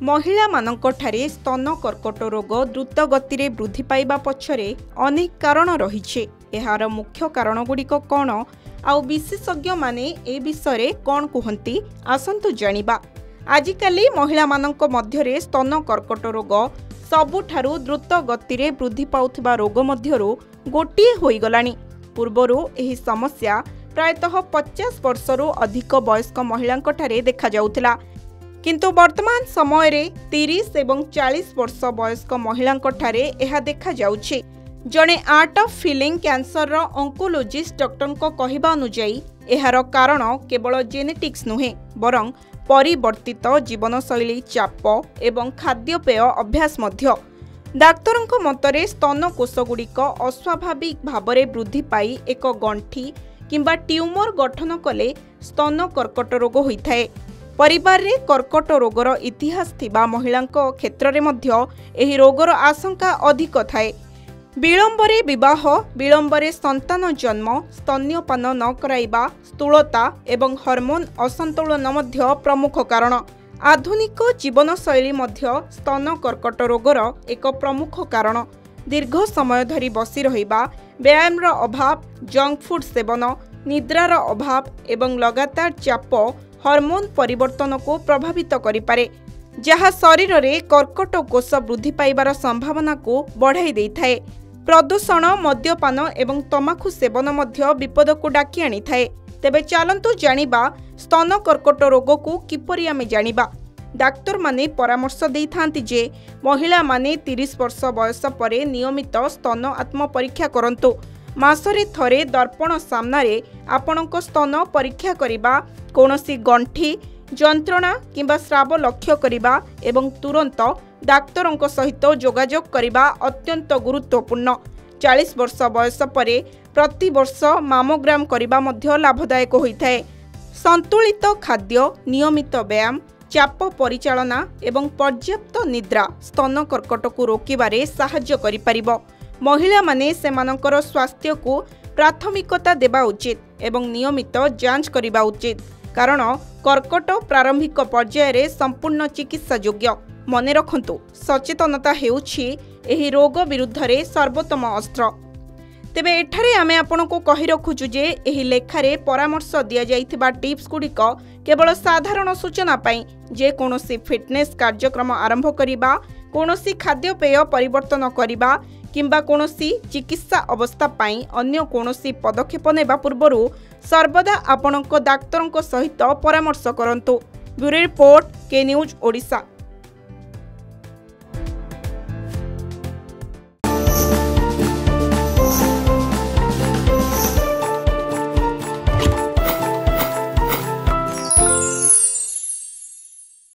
महिला मानଙ୍କଠାରେ स्तन कर्कट रोग द्रुत गति में वृद्धि पाइबा पछरे अनेक कारण रही। यार मुख्य कारण गुड़िक कौन आउ विशेषज्ञ माने ए विषय कौन कहती आसंतु जानिबा। आजिकाली महिला मानक मध्यरे स्तन कर्कट रोग सबुठारु द्रुत गति में वृद्धि पाउथिबा रोग मध्यरु गोटिए होई गलानी। पूर्वरु एही समस्या प्रायतः 50 वर्षरु अधिक वयस्क महिलांकठारे देखा जाउथिला, किंतु वर्तमान समय रे 30 एवं 40 वर्ष वयस्क महिलांकठारे एहा देखा जाउछि। जणे आर्ट ऑफ फीलिंग कैंसर रो ऑन्कोलॉजिस्ट डॉक्टर को कहिबा अनुसार एहार कारण केवल जेनेटिक्स नुहे बरं परिवर्तित जीवनशैली, चाप एवं खाद्यपेय अभ्यास मध्य। डाक्तरଙ୍କ मतरे स्तन कोषगुड़िक अस्वाभाविक भावरे वृद्धि पाई एक गंठी किंबा ट्यूमर गठन कले स्तन कर्कट रोग होइथाए। परिवार रे कर्कट रोगर इतिहास थिबा महिलांक क्षेत्र रे मध्य एही रोगर आशंका अधिक थाए। विलंबरे विवाह, विलंबरे संतान जन्म, स्तन्यपान न कराइबा, स्थूलता एवं हार्मोन असंतुलन मध्य प्रमुख कारण। आधुनिक जीवनशैली मध्य स्तन कर्कट रोगर एक प्रमुख कारण। दीर्घ समय धरी बसी रहिबा, व्यायाम अभाव, जंक फूड सेवन, निद्रार अभाव एवं लगातार चाप हार्मोन परिवर्तन को प्रभावित करिपारे, जहाँ शरीर रे कर्कट कोष वृद्धि पाइबार संभावना को बढ़ाई देइथाए। प्रदूषण, मद्यपान एवं तमाखु सेवन मध्य विपद को डाकी आनी थाए। तेबे चलंतु जानिबा स्तन कर्कट रोग को किपरि आमे जानिबा। डाक्तर माने परामर्श देइथांती जे महिला माने 30 वर्ष बयस परे नियमित स्तन आत्म परीक्षा करंतु। मासरे थरे दर्पण सामनारे आपणक स्तन परीक्षा करिबा, कोनोसी गंठी, जंत्रणा किंबा स्राव लक्ष्य करिबा एवं तुरंत डाक्तरंक सहित जोगाजोग करिबा अत्यंत गुरुत्वपूर्ण। 40 वर्ष बयस परे प्रति वर्ष मामोग्राम करिबा मध्य लाभदायक होइथाए। संतुलित खाद्य, नियमित व्यायाम, चाप परिचालना एवं पर्याप्त निद्रा स्तन कर्कट को रोकिबारे साहाय्य करि परिबो। महिला माने सेमानकर स्वास्थ्य को प्राथमिकता देबा उचित एवं नियमित जांच करिबा उचित, कारण कर्कट प्रारंभिक पर्याय रे संपूर्ण चिकित्सा योग्य। मने रखंतु, सचेतनता हेउछि एही रोग विरुद्ध रे सर्वोत्तम अस्त्र। तेबे एठारे आमे आपनको कहि रखुछु जे एही लेखारे परामर्श दिया जाइथिबा टिप्स गुड़िक केवल साधारण सूचना पाई जे कोनोसी फिटनेस कार्यक्रम आरंभ करिबा, कोनोसी खाद्यपेय परिवर्तन करिबा किंबा कोनोसी चिकित्सा अवस्था पाई अन्य कोनोसी पदक्षेप नेबा पूर्वरु सर्वदा आपणक डाक्तरଙ୍କ सहित परामर्श करंतु। ब्यूरो रिपोर्ट, के न्यूज ओडिशा।